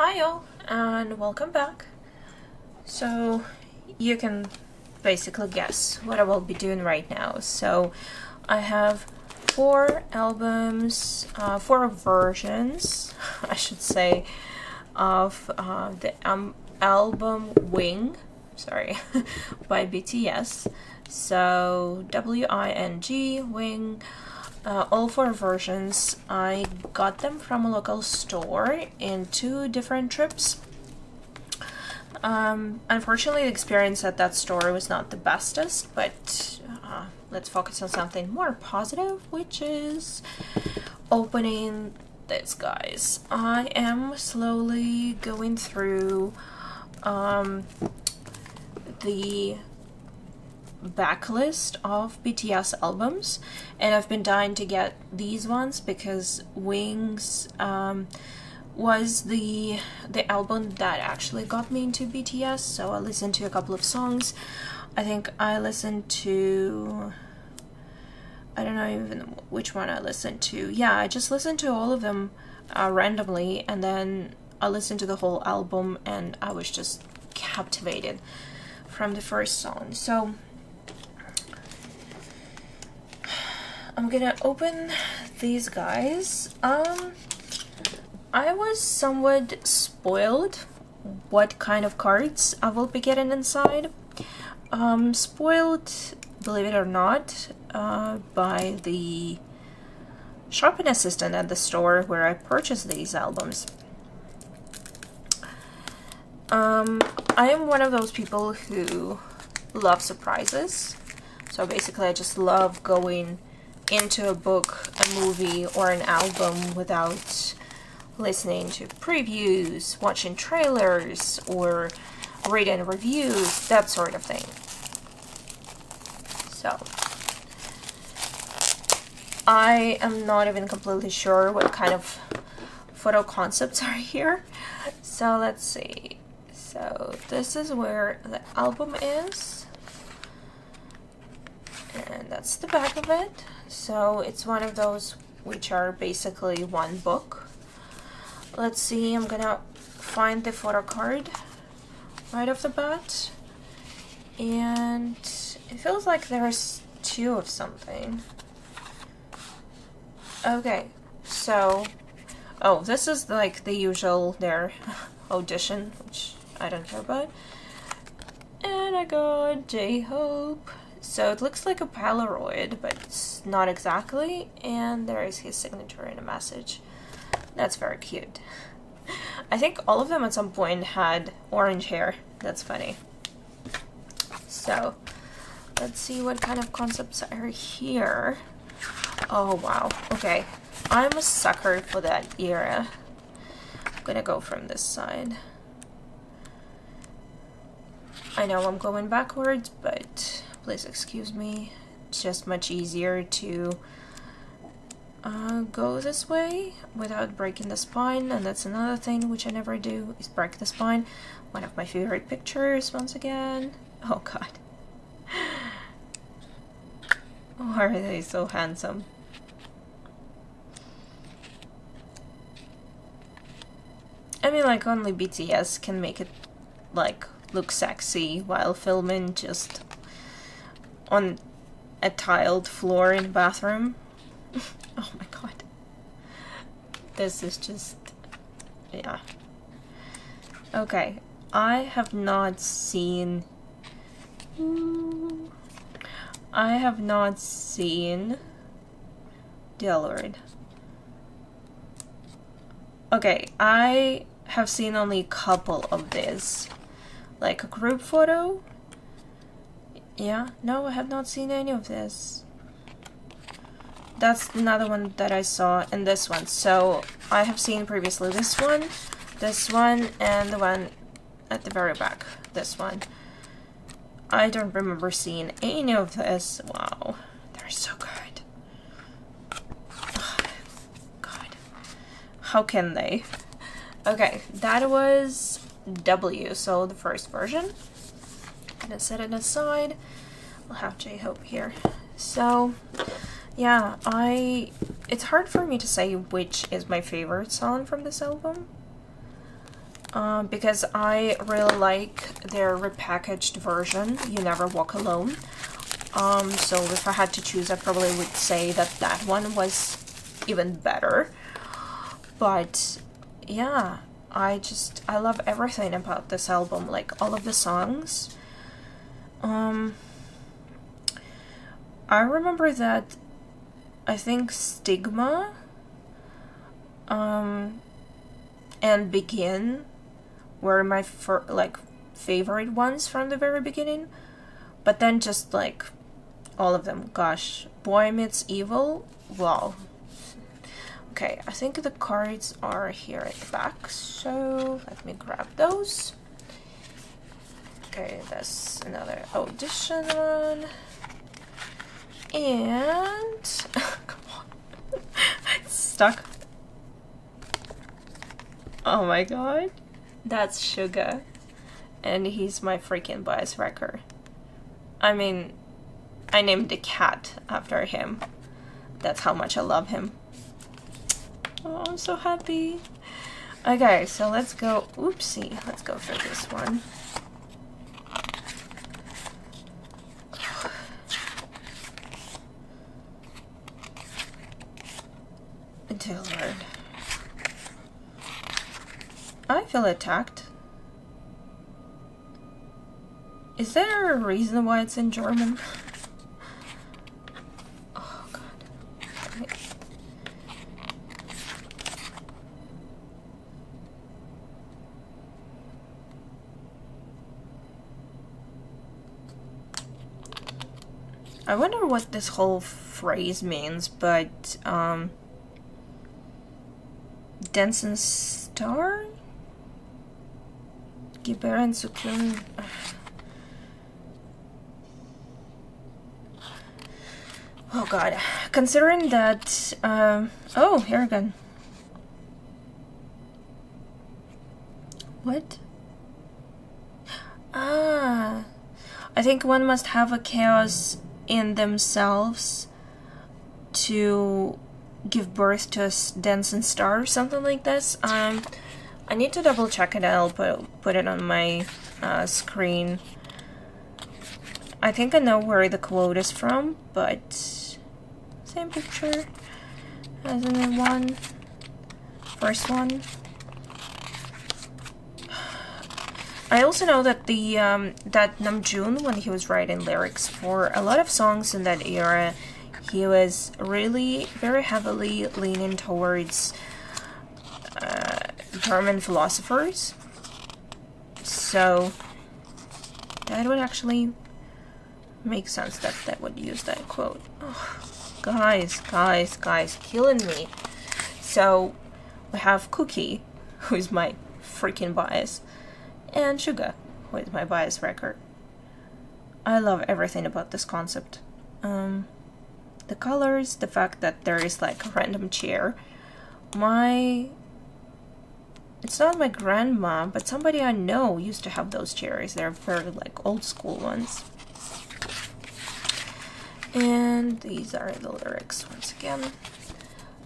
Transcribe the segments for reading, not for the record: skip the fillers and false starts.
Hi all, and welcome back. So you can basically guess what I will be doing right now. So I have four albums, four versions, I should say, of the album Wing, sorry, by BTS. So W-I-N-G, Wing. All four versions, I got them from a local store in 2 different trips. Unfortunately, the experience at that store was not the bestest, but let's focus on something more positive, which is opening this, guys. I am slowly going through the backlist of BTS albums, and I've been dying to get these ones because Wings was the album that actually got me into BTS. So I listened to a couple of songs. I think I listened to, I don't know even which one I listened to. Yeah, I just listened to all of them randomly, and then I listened to the whole album and I was just captivated from the first song. So I'm gonna open these guys. I was somewhat spoiled what kind of cards I will be getting inside. Spoiled, believe it or not, by the shopping assistant at the store where I purchased these albums. I am one of those people who love surprises. So basically I just love going into a book, a movie, or an album without listening to previews, watching trailers, or reading reviews, that sort of thing. So I am not even completely sure what kind of photo concepts are here. So let's see. So this is where the album is, and that's the back of it. So it's one of those which are basically one book. Let's see, I'm gonna find the photo card right off the bat. And it feels like there's 2 of something. Okay, so, oh, this is like the usual, their audition, which I don't care about. And I got J-Hope. So it looks like a Polaroid, but it's not exactly, and there is his signature in a message. That's very cute. I think all of them at some point had orange hair. That's funny. So let's see what kind of concepts are here. Oh wow, okay. I'm a sucker for that era. I'm gonna go from this side. I know I'm going backwards, but please excuse me. It's just much easier to go this way without breaking the spine, and that's another thing which I never do, is break the spine. One of my favorite pictures, once again. Oh god. Why are they so handsome? I mean, like, only BTS can make it, like, look sexy while filming just on a tiled floor in a bathroom. Oh my god. This is just, yeah. Okay, I have not seen dear lord. Okay, I have seen only a couple of these. Like a group photo. Yeah, no, I have not seen any of this. That's another one that I saw, and this one. So I have seen previously this one, and the one at the very back, this one. I don't remember seeing any of this. Wow, they're so good. Oh, god, how can they? Okay, that was W, so the first version. I'm gonna set it aside. We'll have J-Hope here. So yeah, it's hard for me to say which is my favorite song from this album. because I really like their repackaged version, You Never Walk Alone. So if I had to choose, I probably would say that that one was even better. But yeah, I love everything about this album, like all of the songs. I remember that I think Stigma and Begin were my favorite ones from the very beginning, but then just like all of them, gosh, Boy Meets Evil, wow. Okay, I think the cards are here at the back, so let me grab those. Okay, that's another audition one. And come on. It's stuck. Oh my god. That's Suga. And he's my freaking bias wrecker. I mean, I named the cat after him. That's how much I love him. Oh, I'm so happy. Okay, so let's go. Oopsie. Let's go for this one. Dear Lord. I feel attacked. Is there a reason why it's in German? Oh god. Okay. I wonder what this whole phrase means, but Dancing Star? Giberen Sukun. Oh god. Considering that oh, here again. What? Ah, I think one must have a chaos in themselves to give birth to a dancing star or something like this. I need to double check it. I'll put it on my screen. I think I know where the quote is from, but same picture as in the one. First one. I also know that the that Namjoon, when he was writing lyrics for a lot of songs in that era, he was really very heavily leaning towards German philosophers. So that would actually make sense that that would use that quote. Oh, guys, killing me. So we have Cookie, who is my freaking bias, and Suga, who is my bias wrecker. I love everything about this concept. The colors, the fact that there is like a random chair. It's not my grandma, but somebody I know used to have those chairs. They're very like old school ones. And these are the lyrics once again.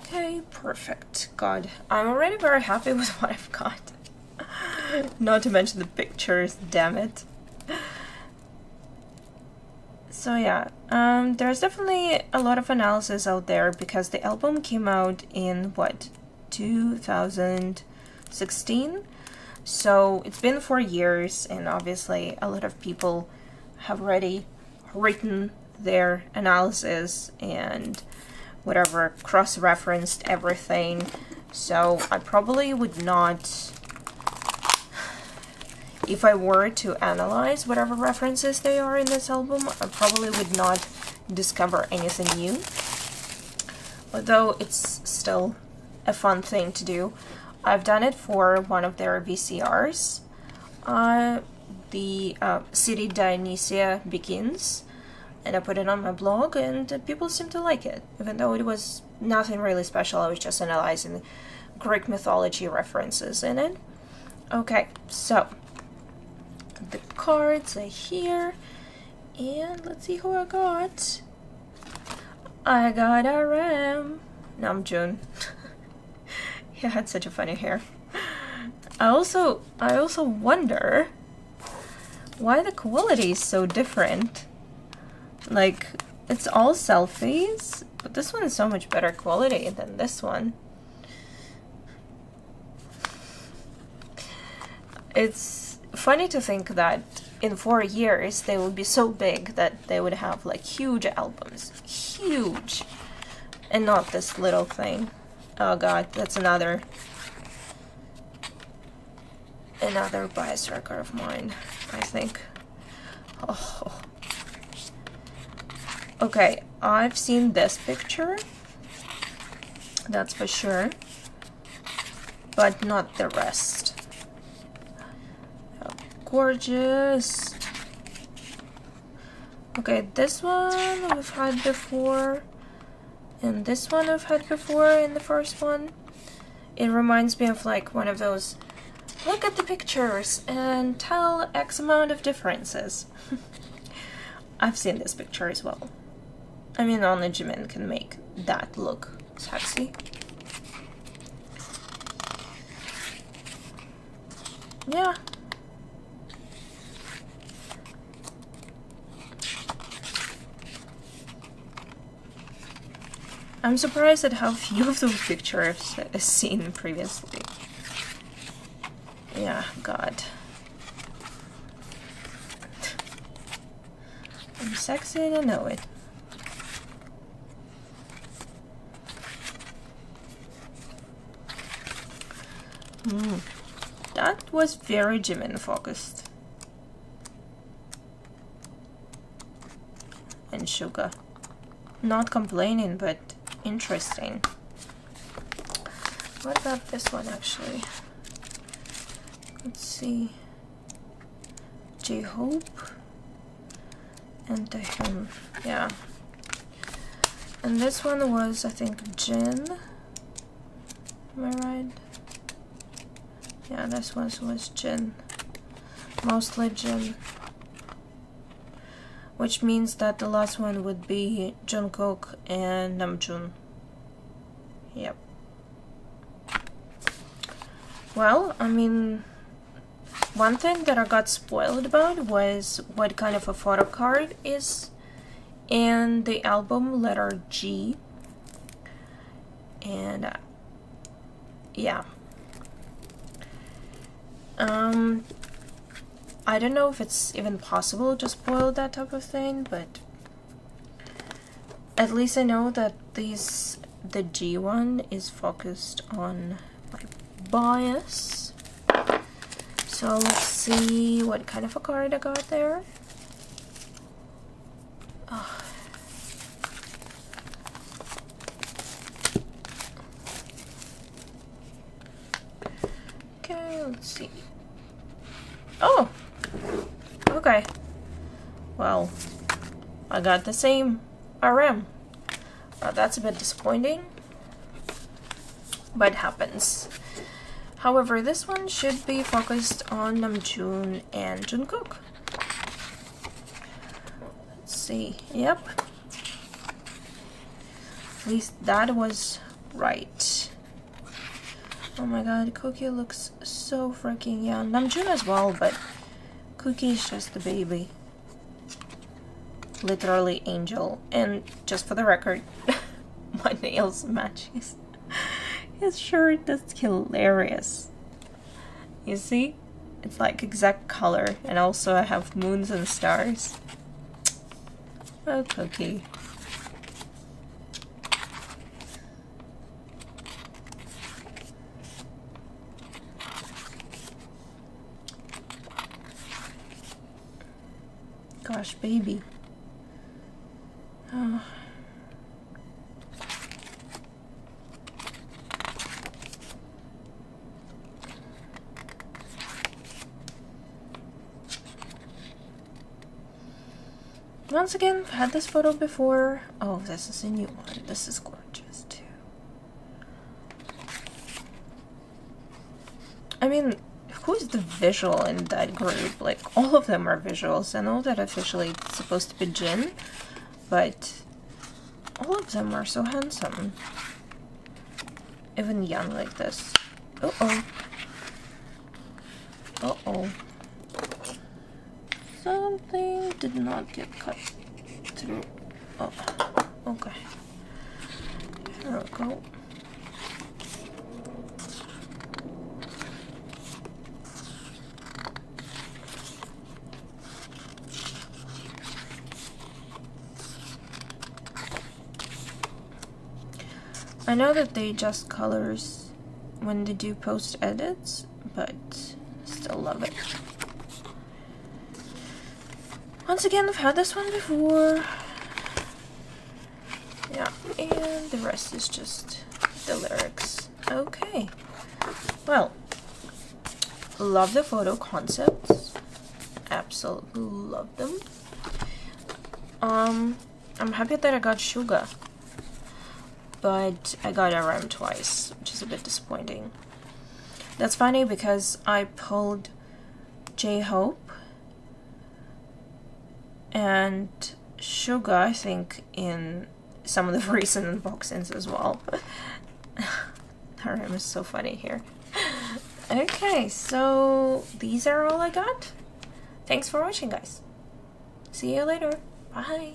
Okay, perfect. God, I'm already very happy with what I've got. Not to mention the pictures, damn it. So yeah, there's definitely a lot of analysis out there because the album came out in, what, 2016? So it's been 4 years, and obviously a lot of people have already written their analysis and whatever, cross-referenced everything. So I probably would not, if I were to analyze whatever references they are in this album, I probably would not discover anything new. Although it's still a fun thing to do. I've done it for one of their VCRs. The City Dionysia Begins. And I put it on my blog, and people seem to like it. Even though it was nothing really special, I was just analyzing Greek mythology references in it. Okay, so the cards are here, and let's see who I got. I got RM. Namjoon. He had such a funny hair. I also wonder why the quality is so different. Like, it's all selfies, but this one is so much better quality than this one. It's funny to think that in 4 years they would be so big that they would have like huge albums. Huge! And not this little thing. Oh god, that's another bias record of mine, I think. Oh. Okay, I've seen this picture, that's for sure, but not the rest. Oh, gorgeous. Okay, this one we've had before, and this one I've had before in the first one. It reminds me of like one of those, look at the pictures and tell X amount of differences. I've seen this picture as well. I mean, only Jimin can make that look sexy. Yeah. I'm surprised at how few of those pictures I've seen previously. Yeah, god. I'm sexy and I know it. That was very Jimin focused. And Suga. Not complaining, but interesting. What about this one actually? Let's see. J-Hope and Taehyun. Yeah. And this one was, I think, Jin. Am I right? Yeah, this one was Jin. Mostly Jin. Which means that the last one would be Jungkook and Namjoon. Yep. Well, I mean, one thing that I got spoiled about was what kind of a photo card is in the album letter G. And yeah. I don't know if it's even possible to spoil that type of thing, but at least I know that the G one is focused on like bias. So let's see what kind of a card I got there. Oh. Okay, let's see. Oh! Okay. Well, I got the same RM. That's a bit disappointing, but it happens. However, this one should be focused on Namjoon and Jungkook. Let's see. Yep. At least that was right. Oh my god, Cookie looks so freaking young. Namjoon as well, but Cookie is just a baby. Literally angel. And just for the record, my nails matches his shirt. That's hilarious. You see? It's like exact color. And also I have moons and stars. Oh, Cookie. Gosh, baby. Oh. Once again, I've had this photo before. Oh, this is a new one. This is gorgeous too. I mean, who's the visual in that group? Like, all of them are visuals. I know that officially it's supposed to be Jin, but all of them are so handsome. Even young like this. Uh-oh. did not get cut through. Oh, okay. Here we go. I know that they adjust colors when they do post edits, but still love it. Once again, I've had this one before. Yeah, and the rest is just the lyrics. Okay. Well, love the photo concepts. Absolutely love them. I'm happy that I got Suga, but I got RM twice, which is a bit disappointing. That's funny because I pulled J-Hope and Suga, I think, in some of the recent unboxings as well. RM is so funny here. Okay, so these are all I got. Thanks for watching, guys. See you later. Bye.